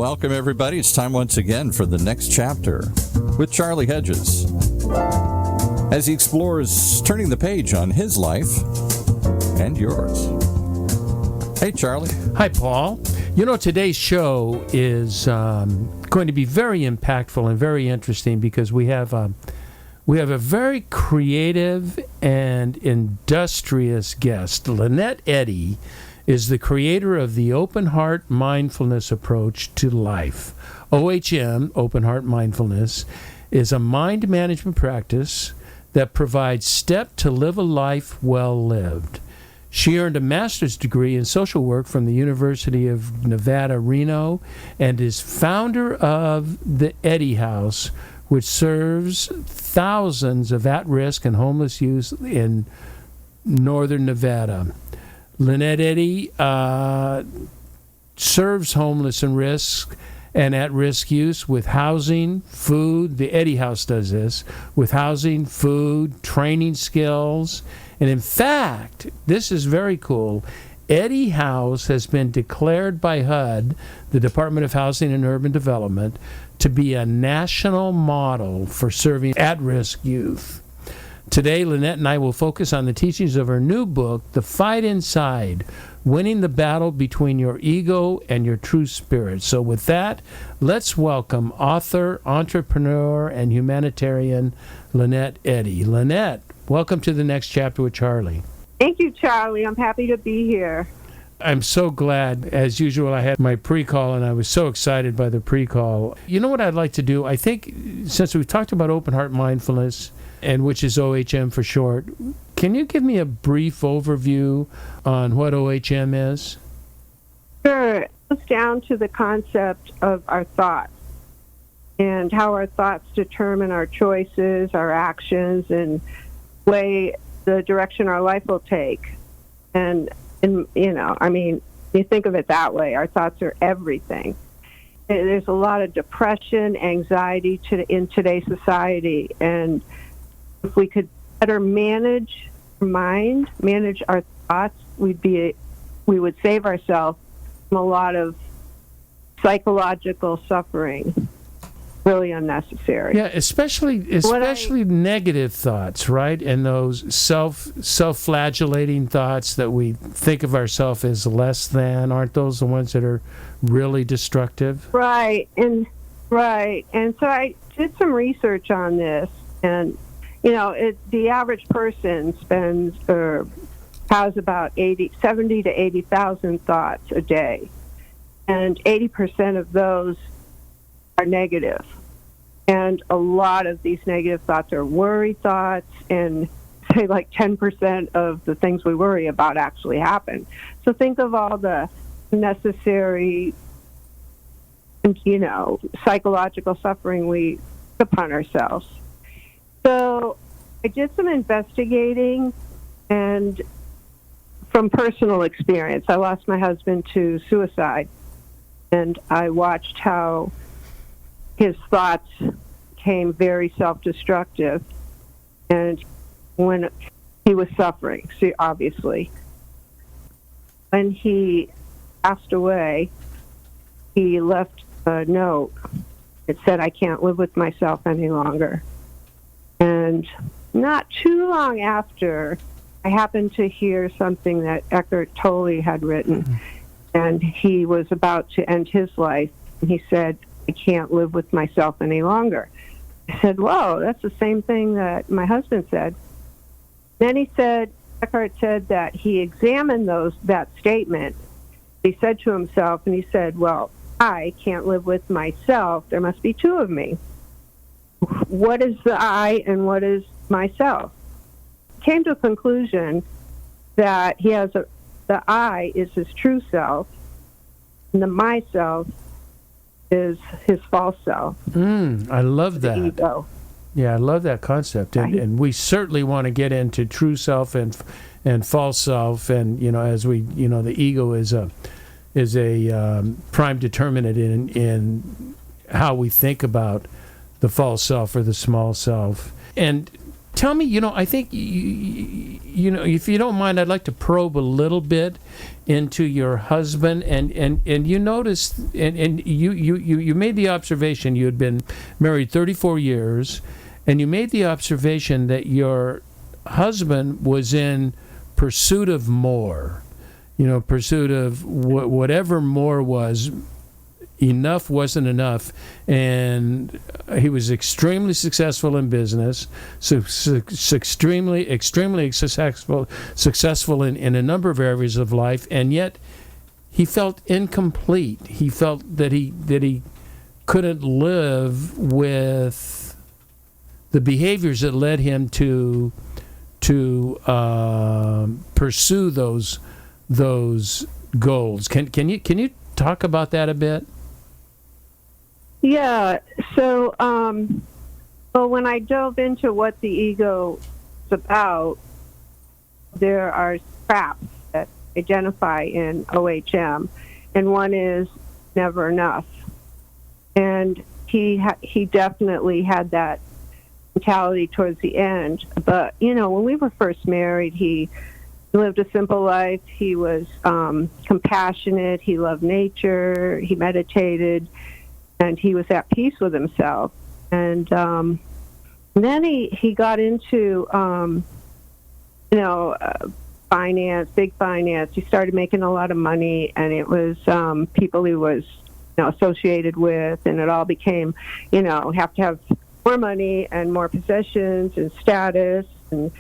Welcome, everybody. It's time once again for the next chapter with Charlie Hedges as he explores turning the page on his life and yours. Hey, Charlie. Hi, Paul. You know, today's show is going to be very impactful and very interesting because we have a very creative and industrious guest. Lynette Eddy is the creator of the Open Heart Mindfulness approach to life. OHM, Open Heart Mindfulness, is a mind management practice that provides steps to live a life well lived. She earned a master's degree in social work from the University of Nevada Reno and is founder of the Eddy House, which serves thousands of at-risk and homeless youth in northern Nevada. Lynette Eddy serves homeless and at-risk youth with housing, food. The Eddy House does this with housing, food, training skills. And in fact, this is very cool. Eddy House has been declared by HUD, the Department of Housing and Urban Development, to be a national model for serving at-risk youth. Today, Lynette and I will focus on the teachings of her new book, The Fight Inside, Winning the Battle Between Your Ego and Your True Spirit. So with that, let's welcome author, entrepreneur, and humanitarian Lynette Eddy. Lynette, welcome to the next chapter with Charlie. Thank you, Charlie. I'm happy to be here. I'm so glad. As usual, I had my pre-call, and I was so excited by the pre-call. You know what I'd like to do? I think since we've talked about Open Heart Mindfulness, and which is OHM for short, can you give me a brief overview on what OHM is? Sure. It goes down to the concept of our thoughts and how our thoughts determine our choices, our actions, and the direction our life will take. And you think of it that way. Our thoughts are everything. There's a lot of depression, anxiety in today's society, and if we could better manage our mind, manage our thoughts, we would save ourselves from a lot of psychological suffering. Really unnecessary. Yeah, especially negative thoughts, right? And those self-flagellating thoughts that we think of ourselves as less than, aren't those the ones that are really destructive? Right. And so I did some research on this, and the average person has about 70 to 80,000 thoughts a day, and 80% of those are negative. And a lot of these negative thoughts are worry thoughts, and say like 10% of the things we worry about actually happen. So think of all the necessary, psychological suffering we put upon ourselves. So I did some investigating, and from personal experience, I lost my husband to suicide, and I watched how his thoughts became very self-destructive, and when he was suffering, obviously. When he passed away, he left a note. It said, "I can't live with myself any longer." And not too long after, I happened to hear something that Eckhart Tolle had written, and he was about to end his life, and he said, "I can't live with myself any longer." I said, "Whoa, that's the same thing that my husband said." Then Eckhart said that he examined that statement. He said to himself, and he said, "Well, I can't live with myself. There must be two of me. What is the I and what is myself?" Came to a conclusion that the I is his true self, and the myself is his false self. I love that. Ego. Yeah, I love that concept, and we certainly want to get into true self and false self, and as we the ego is a prime determinant in how we think about the false self or the small self. And tell me, I think, if you don't mind, I'd like to probe a little bit into your husband, and you noticed, and you made the observation, you had been married 34 years, and you made the observation that your husband was in pursuit of more, pursuit of whatever more was. Enough wasn't enough, and he was extremely successful in business, extremely successful in a number of areas of life, and yet he felt incomplete. He felt that he couldn't live with the behaviors that led him to pursue those goals. Can you talk about that a bit? Yeah. So, well, when I dove into what the ego is about, there are traps that identify in OHM, and one is never enough. And he definitely had that mentality towards the end. But when we were first married, he lived a simple life. He was compassionate. He loved nature. He meditated. And he was at peace with himself. And then he got into, finance, big finance. He started making a lot of money, and it was people he was associated with, and it all became, have to have more money and more possessions and status. And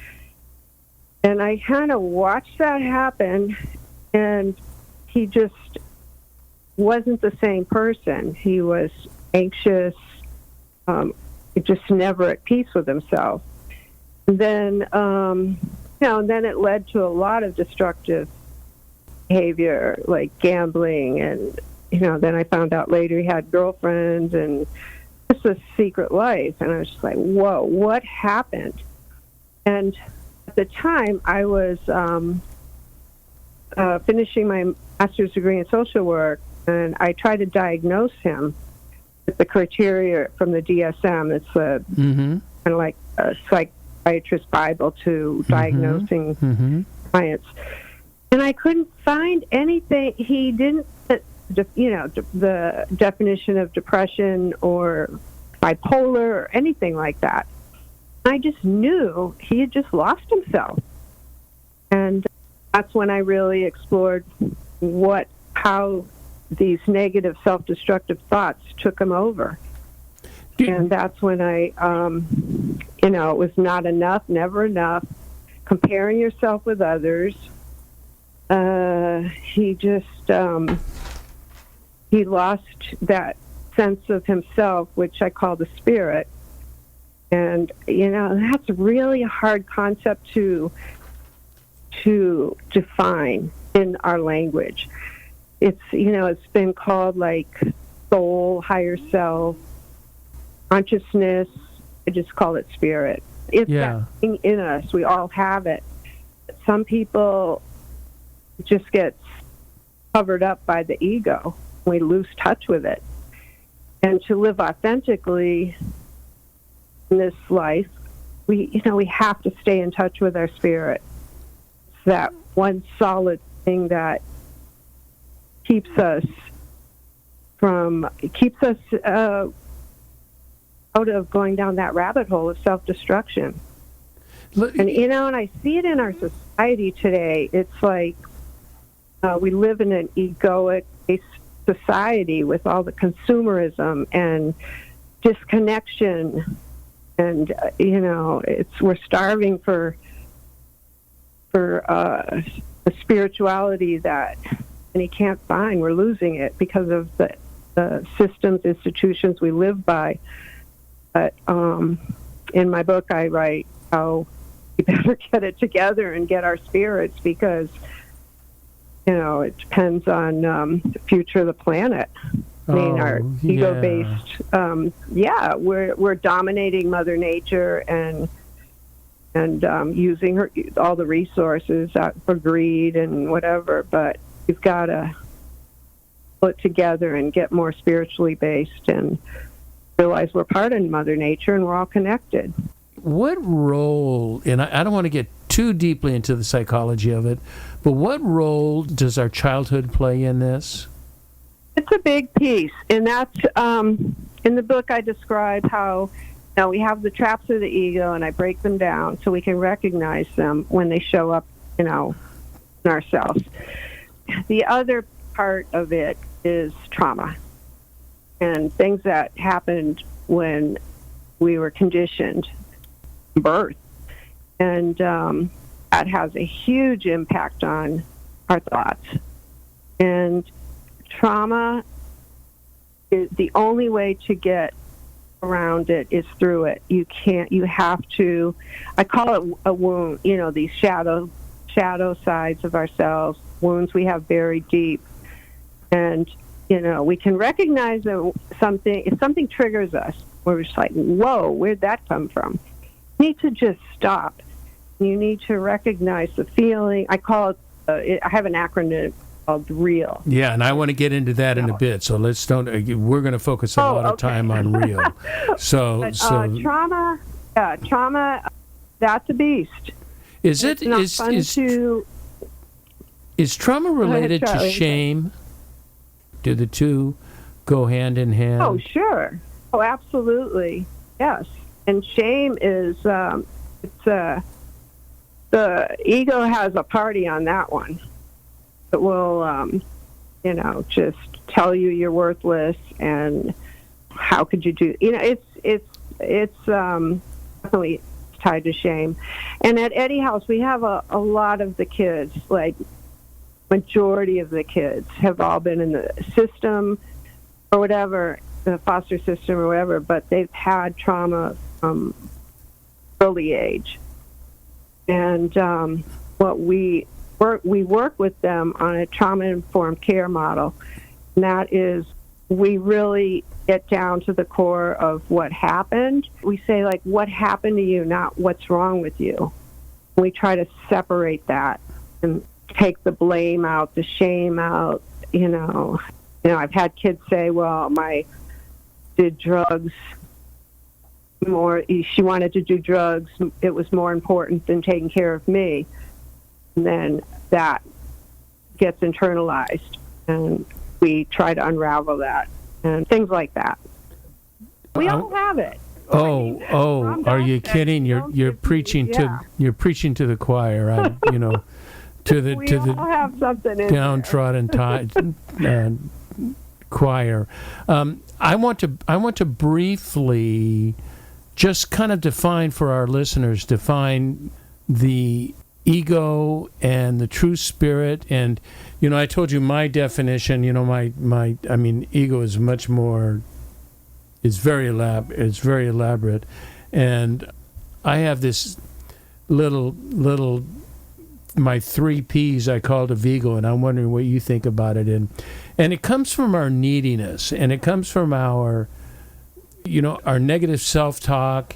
I kind of watched that happen, and he just wasn't the same person. He was anxious, just never at peace with himself. And then, and then it led to a lot of destructive behavior, like gambling, and then I found out later he had girlfriends and just a secret life. And I was just like, whoa, what happened? And at the time, I was finishing my master's degree in social work, and I tried to diagnose him with the criteria from the DSM. It's kind of like a psychiatrist's Bible to diagnosing clients. And I couldn't find anything. He didn't, the definition of depression or bipolar or anything like that. I just knew he had just lost himself. And that's when I really explored how these negative self-destructive thoughts took him over. And that's when I, it was not enough, never enough, comparing yourself with others. He just, he lost that sense of himself, which I call the spirit. And, that's really a hard concept to define in our language. It's, it's been called like soul, higher self, consciousness. I just call it spirit. It's that thing in us. We all have it. Some people just get covered up by the ego. We lose touch with it. And to live authentically in this life, we have to stay in touch with our spirit. It's that one solid thing that keeps us out of going down that rabbit hole of self-destruction. And and I see it in our society today. It's like we live in an egoic society with all the consumerism and disconnection, and we're starving for a spirituality that he can't find. We're losing it because of the systems, institutions we live by. But in my book, I write how we better get it together and get our spirits, because it depends on the future of the planet. I mean, our ego-based, we're dominating Mother Nature and using all the resources for greed and whatever. But we've got to put it together and get more spiritually based and realize we're part of Mother Nature and we're all connected. what role, and I don't want to get too deeply into the psychology of it, but what role does our childhood play in this? It's a big piece, and that's in the book I describe how we have the traps of the ego, and I break them down so we can recognize them when they show up, in ourselves. The other part of it is trauma and things that happened when we were conditioned from birth. And that has a huge impact on our thoughts. And trauma is the only way to get around it is through it. You have to, I call it a wound, these shadow sides of ourselves, wounds we have buried deep. And, we can recognize that if something triggers us, we're just like, whoa, where'd that come from? You need to just stop. You need to recognize the feeling. I call it, I have an acronym called REAL. Yeah, and I want to get into that in a bit. So we're going to focus a lot of time on REAL. So trauma, that's a beast. Is trauma related to shame? Do the two go hand in hand? Oh, sure. Oh, absolutely. Yes. And shame is, the ego has a party on that one. It will, just tell you you're worthless and how could you do, it's definitely tied to shame. And at Eddy House, we have a lot of the kids, like majority of the kids have all been in the system or whatever, the foster system or whatever, but they've had trauma from early age. And we work with them on a trauma-informed care model, and that is we really get down to the core of what happened. We say, like, what happened to you, not what's wrong with you. We try to separate that and take the blame out, the shame out. I've had kids say, well, did drugs more, she wanted to do drugs, it was more important than taking care of me. And then that gets internalized, and we try to unravel that and things like that. We all have it. Are you kidding? You're preaching to the choir. We all have something in downtrodden choir. I want to briefly just kind of define for our listeners the ego and the true spirit. And I told you my definition. Ego is much more. It's very elaborate, and I have this little my 3 P's I called of ego, and I'm wondering what you think about it. And it comes from our neediness, and it comes from our negative self-talk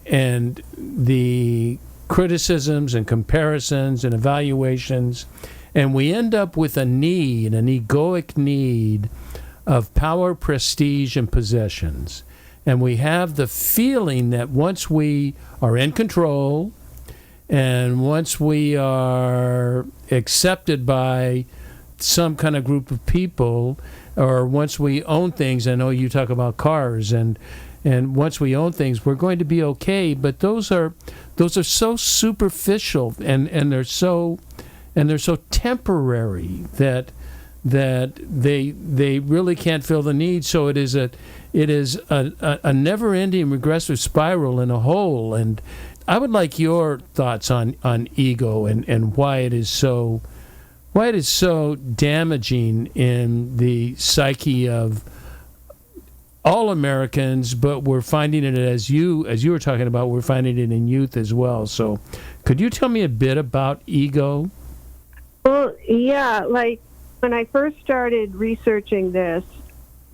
and the criticisms and comparisons and evaluations, and we end up with an egoic need of power, prestige, and possessions. And we have the feeling that once we are in control and once we are accepted by some kind of group of people, or once we own things, I know you talk about cars, and once we own things, we're going to be okay. But those are so superficial, and they're so temporary that they really can't fill the need. So it is a never-ending regressive spiral in a hole. And I would like your thoughts on ego and why it is so damaging in the psyche of all Americans, but we're finding it, as you were talking about, we're finding it in youth as well. So could you tell me a bit about ego? Well, yeah, like when I first started researching this,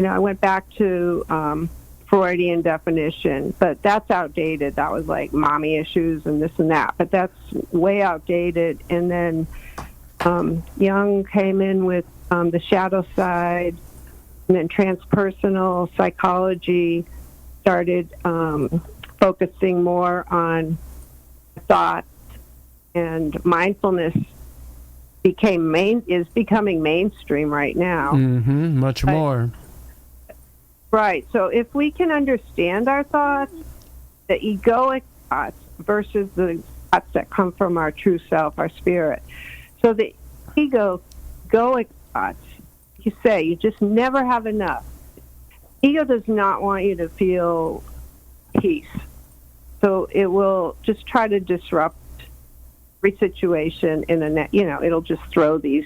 I went back to Freudian definition, but that's outdated. That was like mommy issues and this and that, but that's way outdated. And then Jung came in with the shadow side, and then transpersonal psychology started focusing more on thoughts, and mindfulness is becoming mainstream right now. Mm-hmm. Much more. Right. So if we can understand our thoughts, the egoic thoughts versus the thoughts that come from our true self, our spirit. So the egoic thoughts, you just never have enough. Ego does not want you to feel peace. So it will just try to disrupt every situation it'll just throw these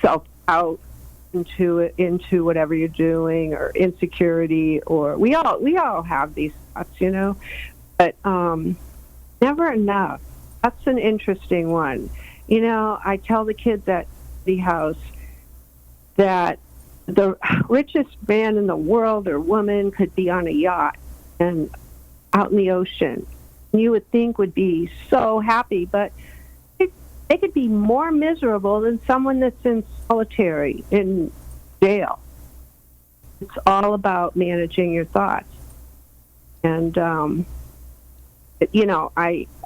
self-doubt into whatever you're doing, or insecurity, or we all have these thoughts, but never enough. That's an interesting one. I tell the kids at the house that the richest man in the world or woman could be on a yacht and out in the ocean. You would think would be so happy, but they could be more miserable than someone that's in solitary in jail. It's all about managing your thoughts. And,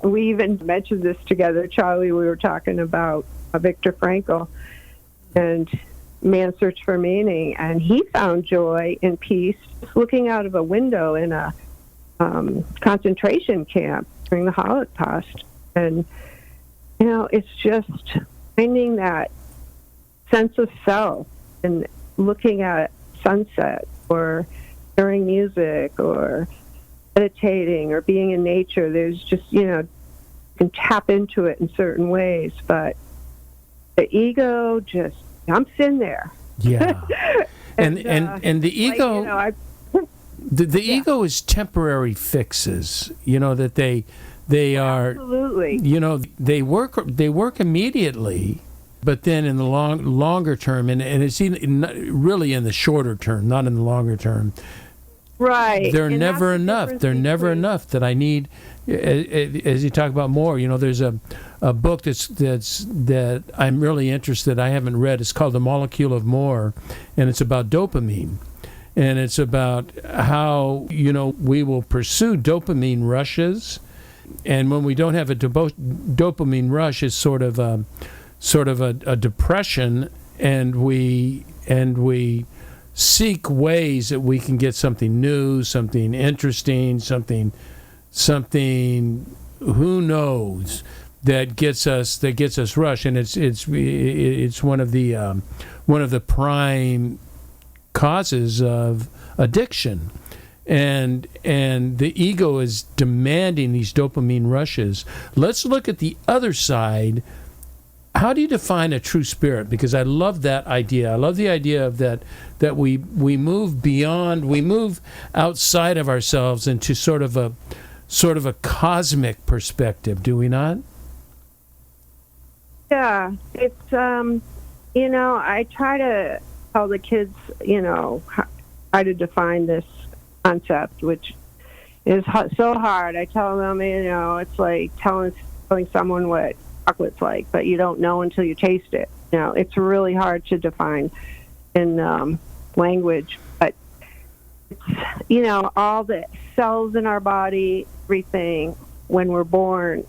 we even mentioned this together, Charlie. We were talking about Viktor Frankl and Man's Search for Meaning, and he found joy and peace just looking out of a window in a concentration camp during the Holocaust. And it's just finding that sense of self and looking at sunset, or hearing music, or meditating, or being in nature. There's just you can tap into it in certain ways, but the ego just jumps in there. Yeah. and the ego, the ego is temporary fixes, that they are, absolutely, they work immediately, but then in the longer term, and it's really in the shorter term, not in the longer term, right? They're never enough. They're never enough. That I need, as you talk about more. There's a book that I'm really interested. I haven't read. It's called The Molecule of More, and it's about dopamine, and it's about how we will pursue dopamine rushes, and when we don't have a dopamine rush, it's sort of a depression, and we seek ways that we can get something new, something interesting, something who knows, that gets us rush, and it's one of the prime causes of addiction, and the ego is demanding these dopamine rushes. Let's look at the other side. How do you define a true spirit? Because I love that idea. I love the idea of that we move beyond, we move outside of ourselves into sort of a cosmic perspective, do we not? Yeah, it's I try to tell the kids, try to define this concept, which is so hard. I tell them, it's like telling someone what chocolate's like, but you don't know until you taste it. It's really hard to define in language, but it's, all the cells in our body, everything when we're born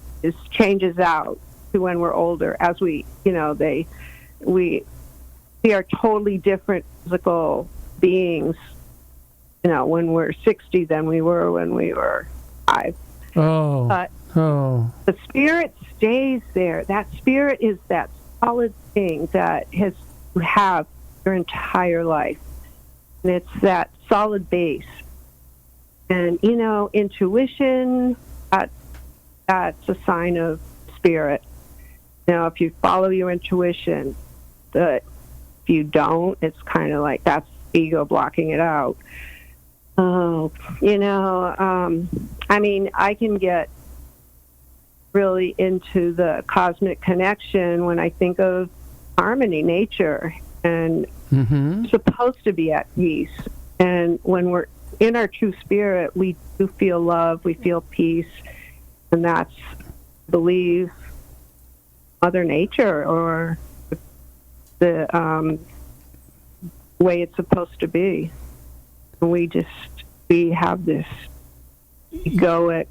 changes out to when we're older. As we are totally different physical beings, when we're 60 than we were when we were 5. But the spirit stays there. That spirit is that solid thing that you have your entire life. And it's that solid base. And, intuition, that's a sign of spirit. If you follow your intuition, if you don't, it's kind of like that's ego blocking it out. I can get really into the cosmic connection when I think of harmony, nature, and supposed to be at peace. And when we're in our true spirit, we do feel love, we feel peace, and that's, I believe, Mother Nature, or the way it's supposed to be. And we have this egoic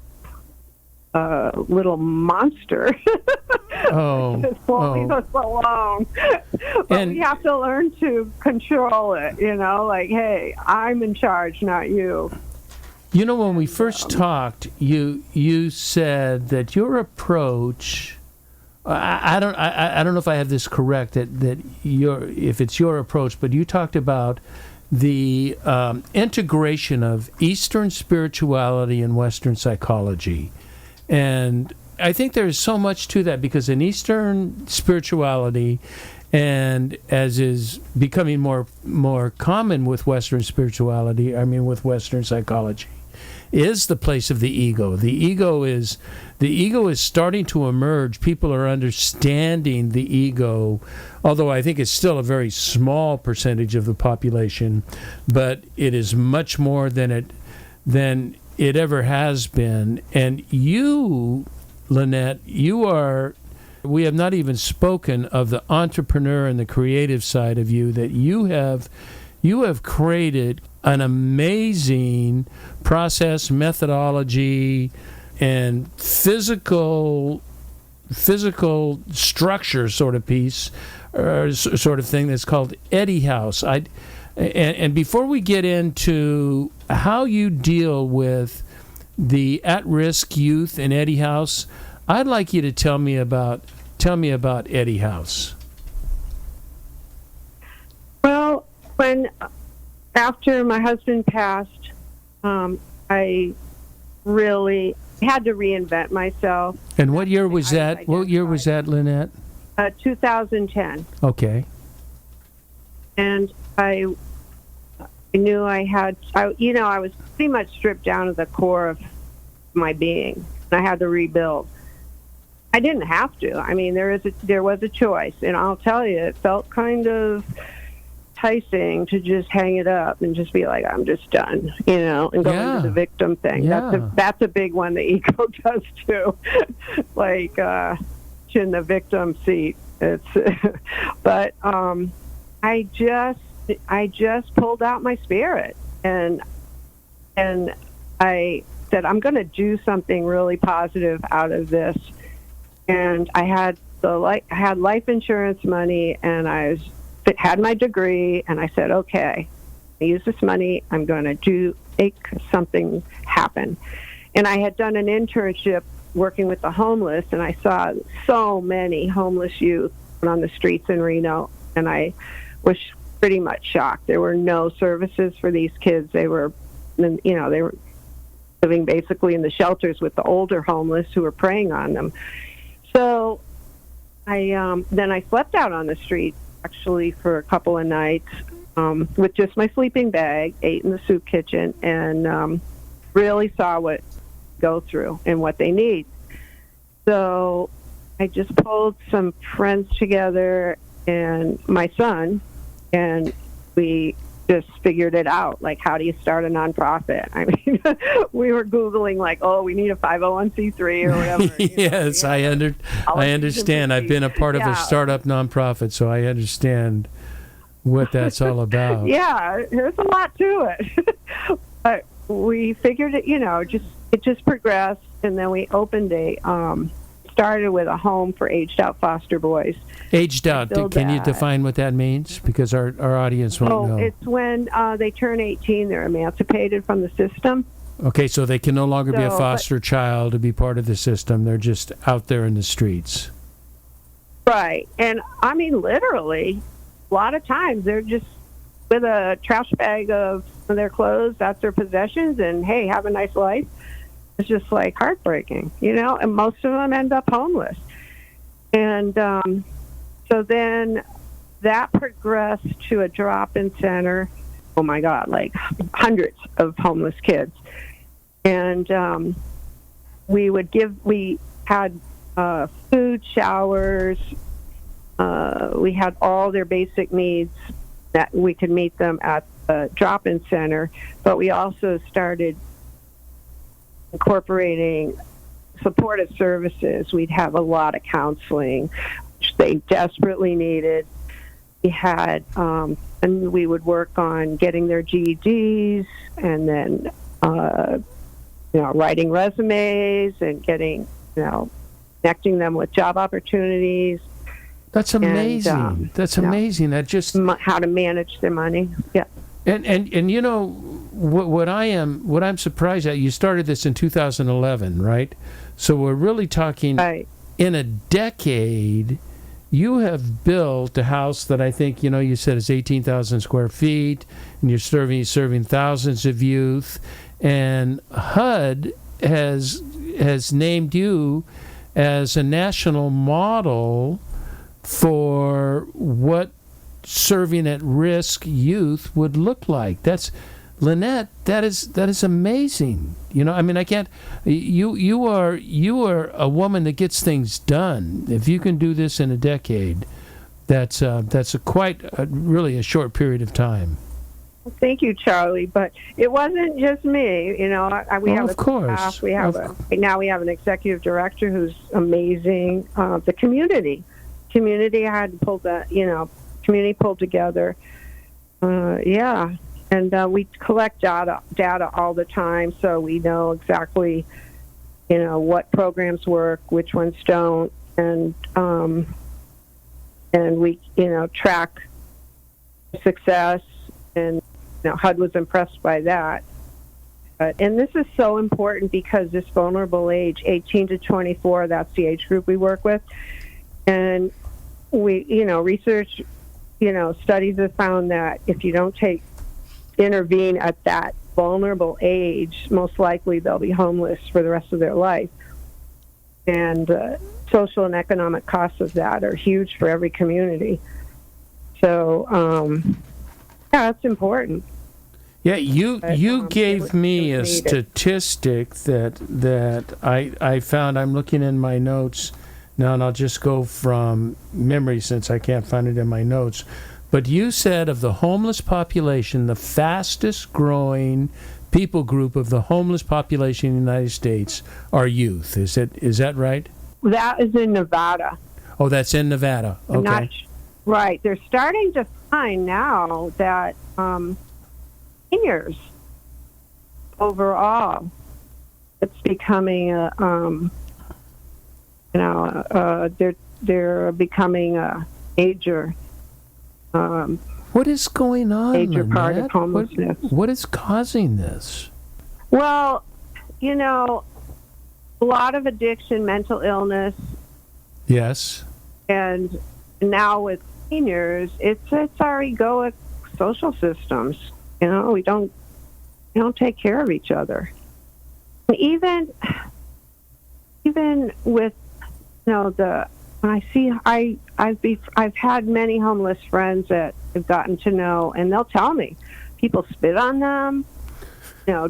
little monster. Just won't leave us alone. But we have to learn to control it, like, hey, I'm in charge, not you. When we first talked, you said that your approach, I don't know if I have this correct, that if it's your approach, but you talked about the integration of Eastern spirituality and Western psychology. And I think there's so much to that, because in Eastern spirituality, and as is becoming more common with Western spirituality, with Western psychology, is the place of the ego. The ego is starting to emerge. People are understanding the ego, although I think it's still a very small percentage of the population, but it is much more than it ever has been. And you, Lynette, we have not even spoken of the entrepreneur and the creative side of you, that you have created an amazing process, methodology, and physical structure sort of piece, or sort of thing, that's called Eddy House. And before we get into how you deal with the at-risk youth in Eddy House, I'd like you to tell me about Eddy House. Well, after my husband passed, I really had to reinvent myself. And what year was that? What year was that, Lynette? 2010. Okay. And I knew I was pretty much stripped down to the core of my being. I had to rebuild. I didn't have to. There was a choice, and I'll tell you, it felt kind of enticing to just hang it up and just be like, I'm just done, and go into the victim thing. Yeah. That's a big one the ego does too, like in the victim seat. But I just pulled out my spirit, and I said, I'm going to do something really positive out of this. And I had life insurance money, and I had my degree, and I said, okay, I use this money, I'm going to make something happen. And I had done an internship working with the homeless, and I saw so many homeless youth on the streets in Reno, and I was pretty much shocked. There were no services for these kids. They were living basically in the shelters with the older homeless who were preying on them. So I slept out on the street actually for a couple of nights with just my sleeping bag, ate in the soup kitchen, and really saw what go through and what they need. So I just pulled some friends together and my son, and we just figured it out, like, how do you start a nonprofit? We were Googling, like, we need a 501c3 or whatever. Yes, I understand. I've been a part of a startup nonprofit, so I understand what that's all about. Yeah, there's a lot to it. But we figured it, it just progressed, and then we opened started with a home for aged out foster boys. Aged out, can you define what that means? Because our audience won't know. It's when they turn 18, they're emancipated from the system. Okay, so they can no longer be a foster child to be part of the system. They're just out there in the streets. Right. And literally, a lot of times they're just with a trash bag of their clothes, that's their possessions, and hey, have a nice life. It's just like heartbreaking, and most of them end up homeless. And so then that progressed to a drop-in center. Oh my God, like hundreds of homeless kids. And we had food, showers, we had all their basic needs that we could meet them at the drop-in center, but we also started incorporating supportive services. We'd have a lot of counseling, which they desperately needed. We had, and we would work on getting their GEDs, and then writing resumes and getting, connecting them with job opportunities. That's amazing. And, That's amazing. That just how to manage their money. Yeah. And what I'm surprised at. You started this in 2011, right? So we're really talking in a decade. You have built a house that I think you said is 18,000 square feet, and you're serving thousands of youth. And HUD has named you as a national model for what serving at risk youth would look like. That's Lynette. That is amazing. I can't. You are a woman that gets things done. If you can do this in a decade, that's really a short period of time. Thank you, Charlie. But it wasn't just me. We have of course. Staff. We have now we have an executive director who's amazing. The community had pulled that. Community pulled together. And we collect data all the time, so we know exactly, what programs work, which ones don't, and we, track success. And HUD was impressed by that. And this is so important because this vulnerable age, 18 to 24, that's the age group we work with, and we, research, studies have found that if you don't intervene at that vulnerable age, most likely they'll be homeless for the rest of their life. And social and economic costs of that are huge for every community. So, that's important. Yeah, you gave me a statistic that I found. I'm looking in my notes now, and I'll just go from memory since I can't find it in my notes. But you said of the homeless population, the fastest growing people group of the homeless population in the United States are youth. Is that right? That is in Nevada. Oh, that's in Nevada. Okay. Right. They're starting to find now that seniors overall, it's becoming they're becoming a major. What is going on, major Lynette? part of homelessness. What is causing this? Well, a lot of addiction, mental illness. Yes. And now with seniors, it's our egoic social systems. We don't take care of each other. And even with when I see I've had many homeless friends that I've gotten to know, and they'll tell me people spit on them.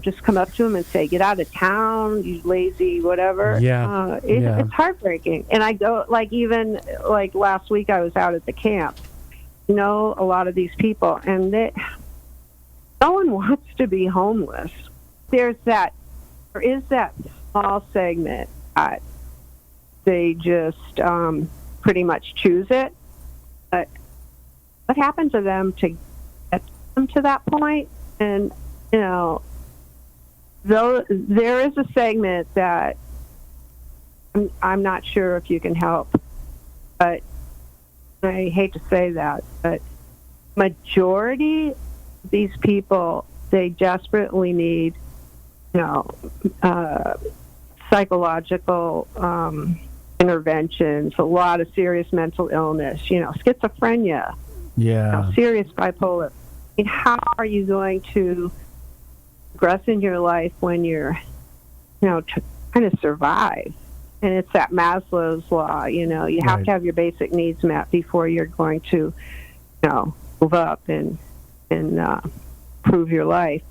Just come up to them and say, "Get out of town, you lazy whatever." Yeah, it's heartbreaking. And I go even last week I was out at the camp. A lot of these people, and no one wants to be homeless. There is that small segment that they just pretty much choose it. But what happened to them to get them to that point? And though there is a segment that I'm not sure if you can help, but I hate to say that, but majority of these people, they desperately need, psychological interventions, a lot of serious mental illness, schizophrenia, serious bipolar. How are you going to progress in your life when you're, trying to survive? And it's that Maslow's law, you have to have your basic needs met before you're going to, move up and improve your life.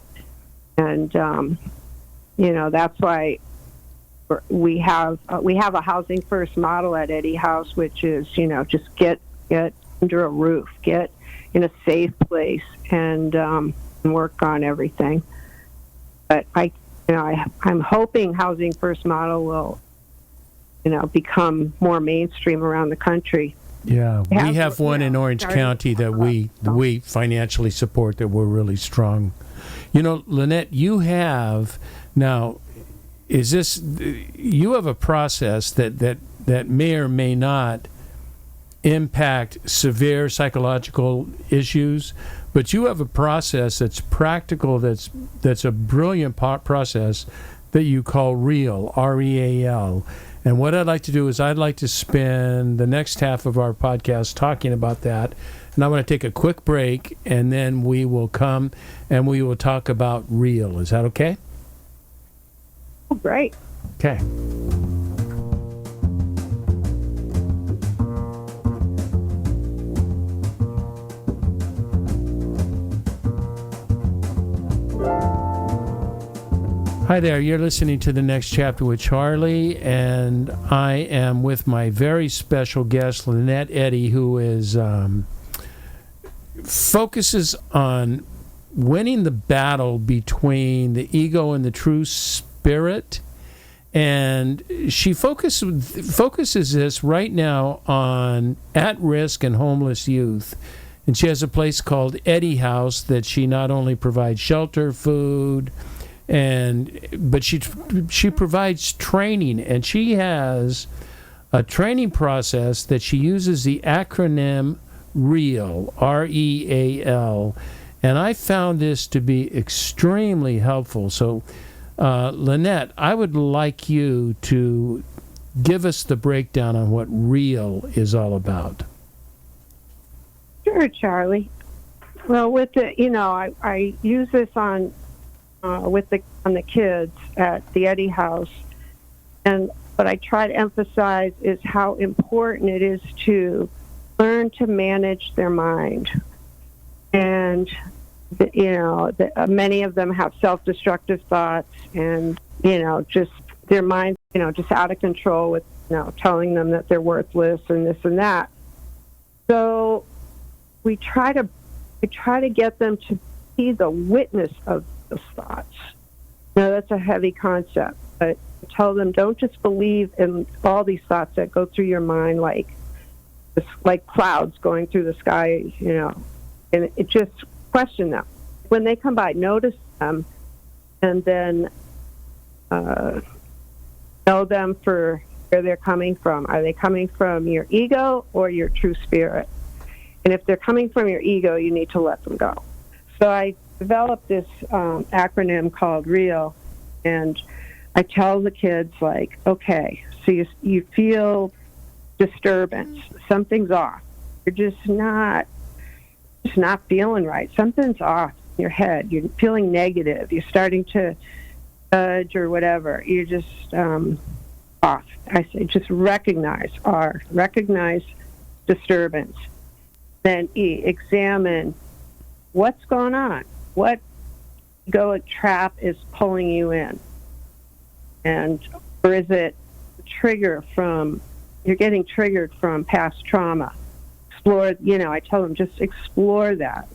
And, that's why we have a housing first model at Eddy House, which is, just get under a roof, get in a safe place, and work on everything. But I'm hoping housing first model will, become more mainstream around the country. Yeah, we have one in Orange County that we financially support, that we're really strong. Lynette, you have now, is this, you have a process that may or may not impact severe psychological issues, but you have a process that's practical, that's a brilliant process that you call REAL, R-E-A-L. And what I'd like to do is I'd like to spend the next half of our podcast talking about that. And I want to take a quick break, and then we will come and we will talk about REAL. Is that okay? Oh, great. Okay. Hi there, you're listening to The Next Chapter with Charlie, and I am with my very special guest, Lynette Eddy, who is focuses on winning the battle between the ego and the true spirit. And she focuses this right now on at-risk and homeless youth. And she has a place called Eddy House that she not only provides shelter, food, but she provides training, and she has a training process that she uses the acronym REAL, R-E-A-L, and I found this to be extremely helpful. So, Lynette, I would like you to give us the breakdown on what REAL is all about. Sure, Charlie. Well, with the, I use this on the kids at the Eddy House, and what I try to emphasize is how important it is to learn to manage their mind. And many of them have self-destructive thoughts, and just their mind, just out of control with telling them that they're worthless and this and that. So we try to get them to be the witness of those thoughts. Now, that's a heavy concept, but tell them, don't just believe in all these thoughts that go through your mind like clouds going through the sky, and it just question them. When they come by, notice them, and then know them for where they're coming from. Are they coming from your ego or your true spirit? And if they're coming from your ego, you need to let them go. So I developed this acronym called REAL, and I tell the kids, okay, so you feel disturbance, something's off, you're just not feeling right, something's off in your head, you're feeling negative, you're starting to judge or whatever, you're just off. I say just recognize disturbance, then examine what's going on. What ego trap is pulling you in? Or is it you're getting triggered from past trauma? Explore, I tell them, just explore that.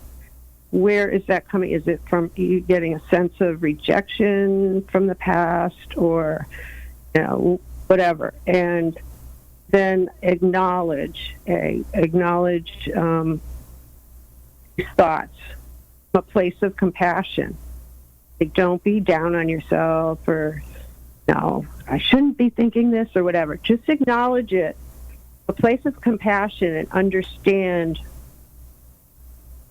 Where is that coming? Is it from you getting a sense of rejection from the past, or, whatever? And then acknowledge thoughts, a place of compassion. Don't be down on yourself, or no, I shouldn't be thinking this or whatever. Just acknowledge it, a place of compassion, and understand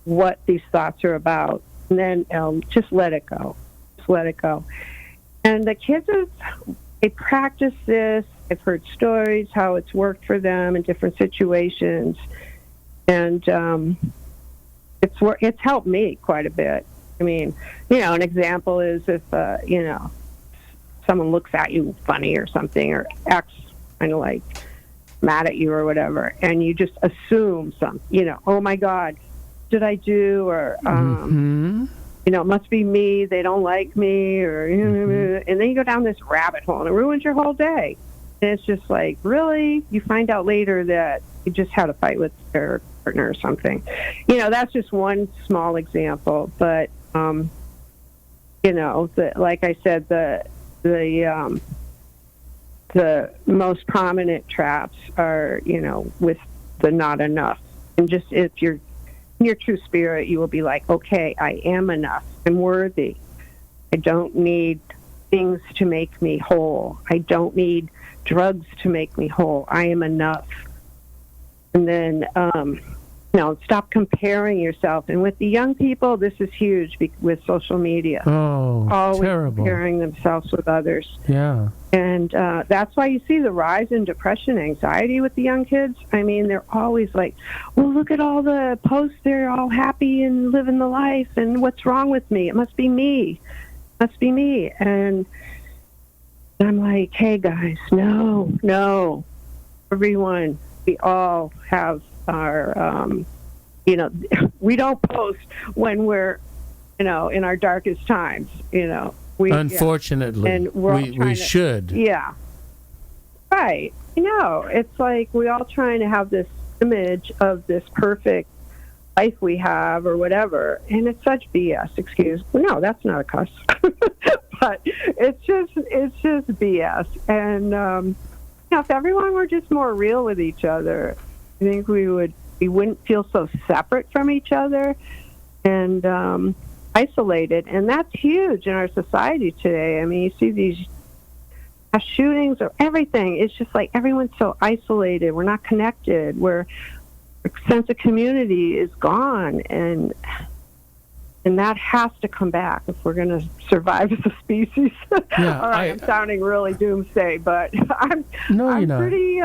what these thoughts are about. And then just let it go. And the kids they practice this. I've heard stories how it's worked for them in different situations, and it's helped me quite a bit. I mean, an example is if, someone looks at you funny or something, or acts kind of like mad at you or whatever, and you just assume oh my God, did I do? Or, it must be me, they don't like me, or, and then you go down this rabbit hole and it ruins your whole day. And it's just like, really? You find out later that you just had a fight with their partner or something. That's just one small example, but, like I said, the most prominent traps are, with the not enough. And just if you're in your true spirit, you will be like, okay, I am enough. I'm worthy. I don't need things to make me whole. I don't need drugs to make me whole. I am enough. And then, stop comparing yourself. And with the young people, this is huge with social media. Oh, always terrible. Comparing themselves with others. Yeah. And that's why you see the rise in depression, anxiety with the young kids. I mean, they're always like, well, look at all the posts. They're all happy and living the life. And what's wrong with me? It must be me. It must be me. And I'm like, hey, guys, no. Everyone, we all have our, we don't post when we're, in our darkest times, Unfortunately, and we should. Yeah. Right. It's like we all trying to have this image of this perfect life we have or whatever, and it's such BS. No, that's not a cuss. But it's just BS. And if everyone were just more real with each other, I think we wouldn't feel so separate from each other and isolated. And that's huge in our society today. I mean, you see these mass shootings or everything. It's just like everyone's so isolated. We're not connected. Our sense of community is gone, and that has to come back if we're going to survive as a species. Yeah, All right, I'm sounding really doomsday, but I'm pretty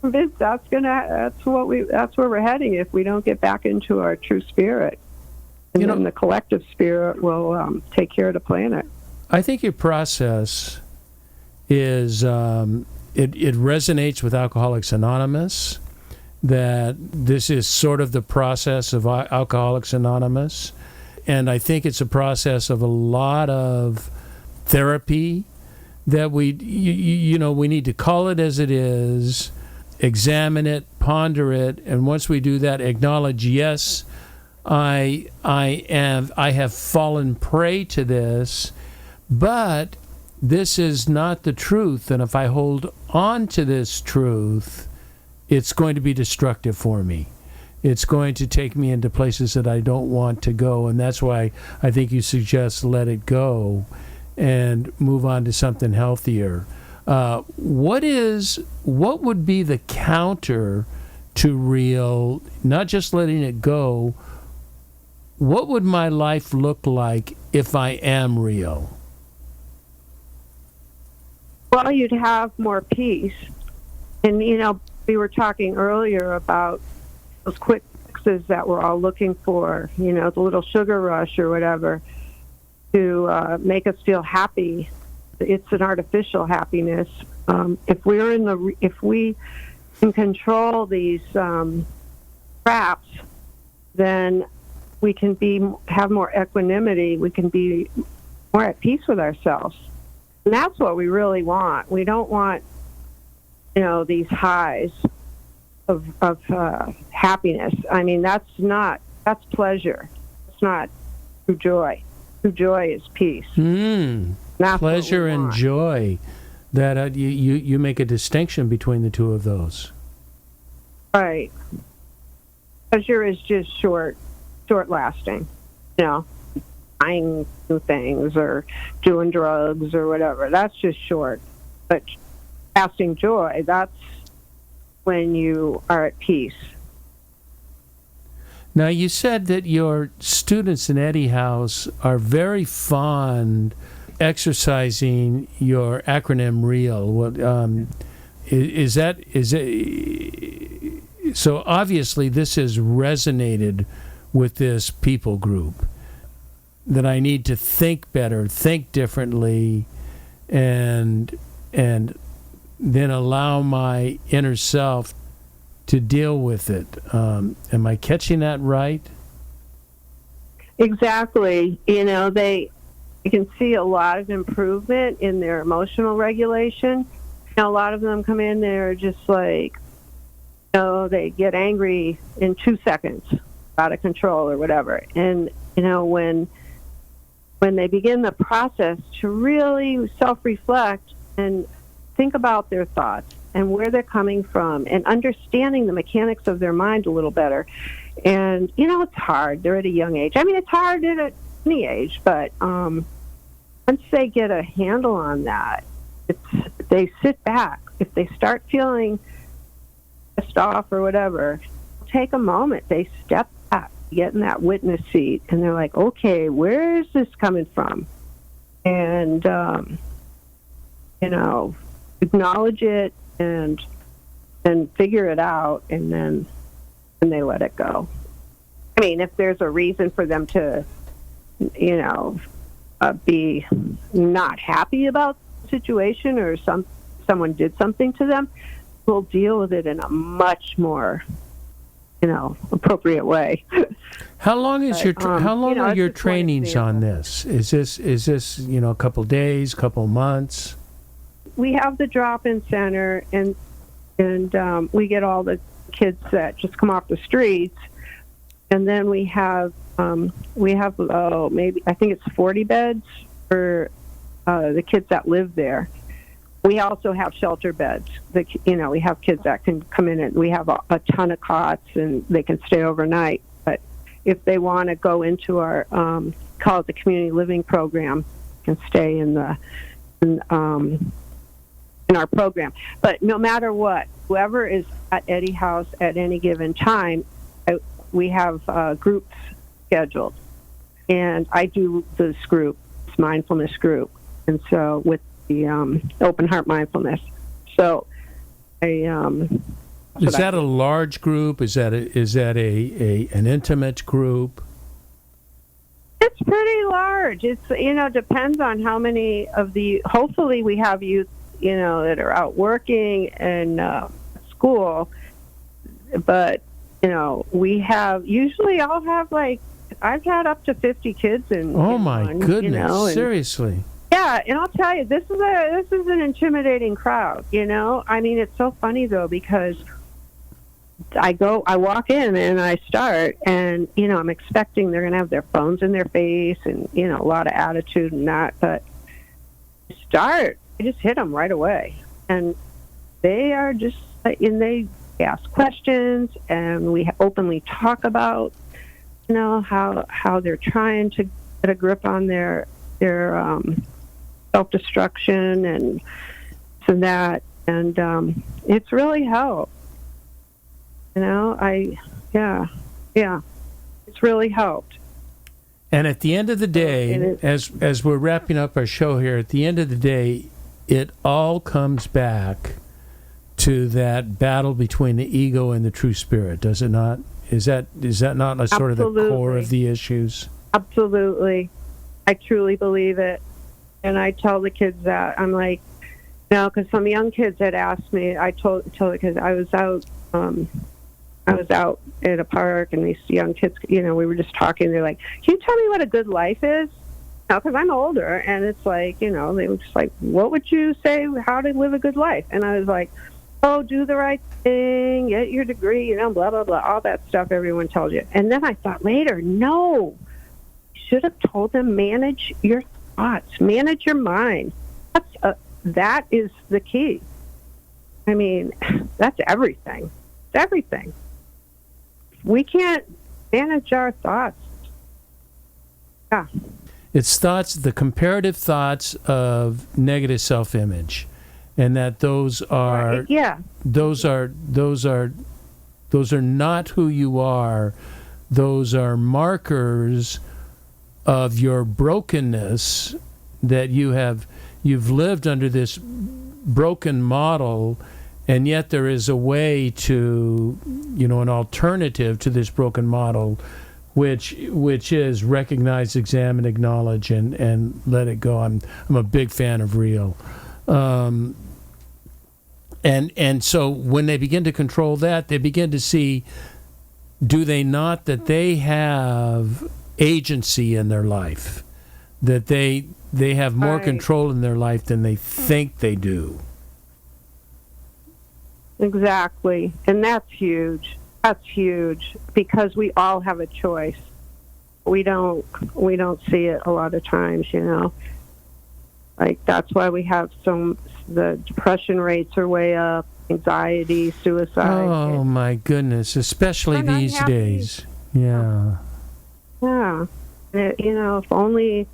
convinced that's where we're heading if we don't get back into our true spirit. And then the collective spirit will take care of the planet. I think your process is it resonates with Alcoholics Anonymous, that this is sort of the process of Alcoholics Anonymous. And I think it's a process of a lot of therapy that we need to call it as it is, examine it, ponder it, and once we do that, acknowledge, yes, I have fallen prey to this, but this is not the truth, and if I hold on to this truth, it's going to be destructive for me. It's going to take me into places that I don't want to go, and that's why I think you suggest let it go and move on to something healthier. What would be the counter to real, not just letting it go? What would my life look like if I am real? Well, you'd have more peace. And, we were talking earlier about those quick fixes that we're all looking for, the little sugar rush or whatever, to make us feel happy. It's an artificial happiness. If we can control these traps, then we can have more equanimity. We can be more at peace with ourselves. And that's what we really want. We don't want, these highs of happiness. I mean, that's pleasure. It's not true joy. True joy is peace. Pleasure and joy. That you make a distinction between the two of those. Right. Pleasure is just short lasting, buying new things or doing drugs or whatever. That's just short. But lasting joy, that's when you are at peace. Now, you said that your students in Eddy House are very fond exercising your acronym REAL. What is that? So obviously this has resonated with this people group, that I need to think better, think differently, and then allow my inner self to deal with it. Am I catching that right? Exactly. You can see a lot of improvement in their emotional regulation. A lot of them come in, they're just like, they get angry in 2 seconds, out of control or whatever. And, when they begin the process to really self-reflect and think about their thoughts and where they're coming from and understanding the mechanics of their mind a little better. And, it's hard. They're at a young age. I mean, it's hard at any age, but once they get a handle on that, they sit back. If they start feeling pissed off or whatever, take a moment. They step back, get in that witness seat, and they're like, okay, where is this coming from? And, acknowledge it and figure it out, and then they let it go. I mean, if there's a reason for them to, be not happy about the situation, or someone did something to them, we'll deal with it in a much more, appropriate way. How long is are your trainings on this? Is this a couple days, couple months? We have the drop-in center, and we get all the kids that just come off the streets, and then we have maybe, I think it's 40 beds for the kids that live there. We also have shelter beds. We have kids that can come in, and we have a ton of cots, and they can stay overnight. But if they want to go into our call it the community living program, can stay in our program. But no matter what, whoever is at Eddy House at any given time, we have groups scheduled, and I do this mindfulness group, and so with the Open Heart Mindfulness. So, is that a large group? Is that an intimate group? It's pretty large. It's depends on how many of the. Hopefully, we have youth that are out working and school, but we have usually I'll have I've had up to 50 kids in. Oh my goodness! Seriously. Yeah, and I'll tell you, this is an intimidating crowd. I mean, it's so funny though, because I walk in and I start, and I'm expecting they're going to have their phones in their face and a lot of attitude and that, but I just hit them right away, and they are just, and they ask questions, and we openly talk about how they're trying to get a grip on their self-destruction and that, and it's really helped. It's really helped. And at the end of the day, as we're wrapping up our show here, at the end of the day, it all comes back to that battle between the ego and the true spirit, does it not? Is that not sort of the core of the issues? Absolutely. I truly believe it. And I tell the kids that. I'm like, because some young kids had asked me, I told the kids, I was out at a park, and these young kids, we were just talking. They're like, can you tell me what a good life is? Because I'm older, and it's like, they were just like, what would you say, how to live a good life? And I was like, do the right thing, get your degree, blah, blah, blah, all that stuff everyone tells you. And then I thought later, no, you should have told them, manage your thoughts, manage your mind. That is the key. I mean, that's everything. It's everything. We can't manage our thoughts. Yeah. It's thoughts, the comparative thoughts of negative self-image, and that those are not who you are. Those are markers of your brokenness, that you've lived under this broken model, and yet there is a way to, an alternative to this broken model, which is recognize, examine, acknowledge, and let it go. I'm a big fan of real. And so when they begin to control that, they begin to see, do they not, that they have agency in their life, that they have more control in their life than they think they do. Exactly. And that's huge. That's huge, because we all have a choice. We don't see it a lot of times, Like, that's why we have the depression rates are way up, anxiety, suicide. Oh, my goodness, especially these days. Yeah. Yeah. If only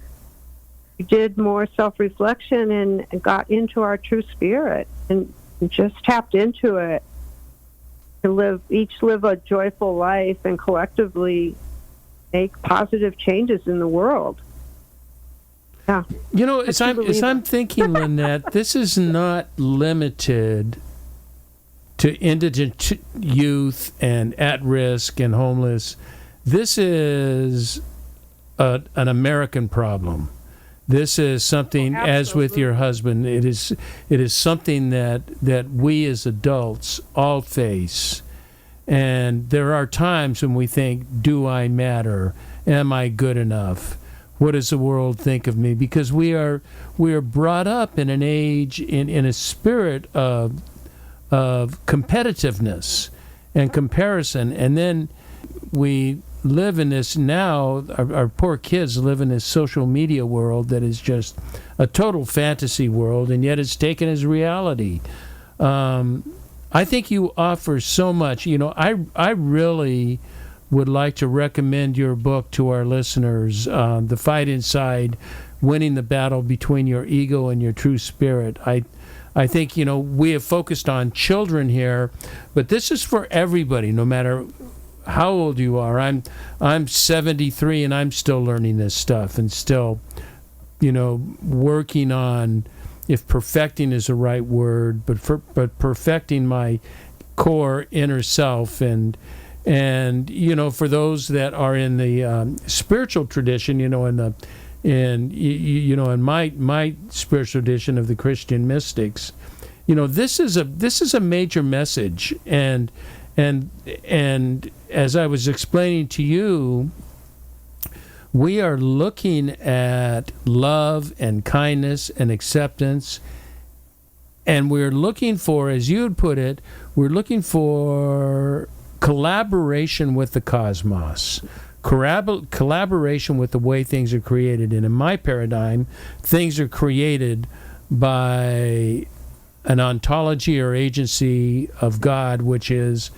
we did more self-reflection and got into our true spirit and just tapped into it to each live a joyful life and collectively make positive changes in the world. Yeah. You know, as I'm thinking, Lynette, this is not limited to indigent youth and at-risk and homeless. This is an American problem. This is something, as with your husband, it is something that we as adults all face. And there are times when we think, do I matter? Am I good enough? What does the world think of me? Because we are brought up in an age, in a spirit of competitiveness and comparison. And then we live in this now, our poor kids live in this social media world that is just a total fantasy world, and yet it's taken as reality. I think you offer so much. You know, I really would like to recommend your book to our listeners, The Fight Inside, Winning the Battle Between Your Ego and Your True Spirit. I think, you know, we have focused on children here, but this is for everybody, no matter how old you are. I'm 73 and I'm still learning this stuff and still, you know, working on, if perfecting is the right word, but perfecting my core inner self. And you know, for those that are in the spiritual tradition, you know, in my spiritual tradition of the Christian mystics, you know, this is a major message. And as I was explaining to you, we are looking at love and kindness and acceptance, and we're looking for, as you would put it, we're looking for collaboration with the cosmos, collaboration with the way things are created. And in my paradigm, things are created by an ontology or agency of God, which is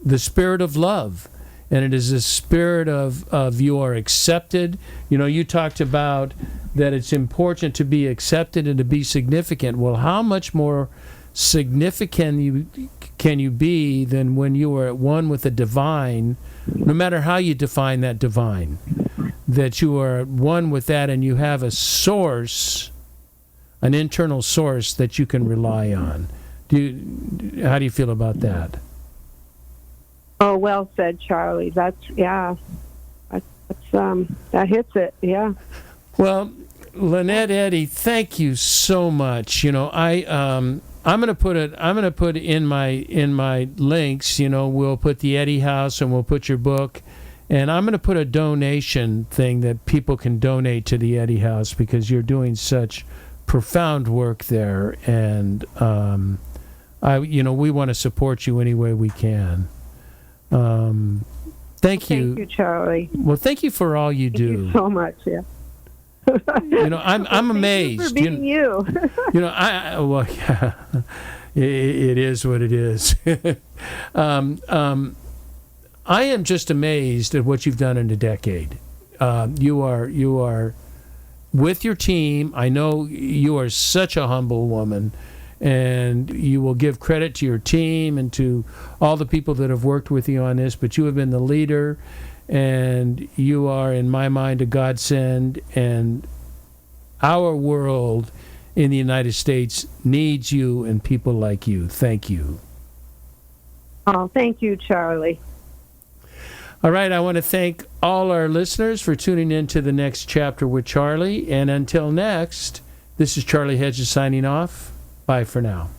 the spirit of love. And it is a spirit of you are accepted. You know, you talked about that it's important to be accepted and to be significant. Well, how much more significant can you be than when you are at one with the divine, no matter how you define that divine, that you are at one with that and you have a source, an internal source that you can rely on. How do you feel about that? Oh, well said, Charlie. That hits it. Yeah. Well, Lynette Eddy, thank you so much. You know, I'm going to put in my links. You know, we'll put the Eddy House and we'll put your book, and I'm going to put a donation thing that people can donate to the Eddy House because you're doing such profound work there, and we want to support you any way we can. Thank you. Thank you, Charlie. Well, thank you for all you do. Thank you so much. Yeah. You know, I'm amazed. Thank you for being you. You know, yeah, it is what it is. I am just amazed at what you've done in a decade. You are with your team. I know you are such a humble woman, and you will give credit to your team and to all the people that have worked with you on this, but you have been the leader, and you are, in my mind, a godsend, and our world in the United States needs you and people like you. Thank you. Oh, thank you, Charlie. All right, I want to thank all our listeners for tuning in to the next chapter with Charlie, and until next, this is Charlie Hedges signing off. Bye for now.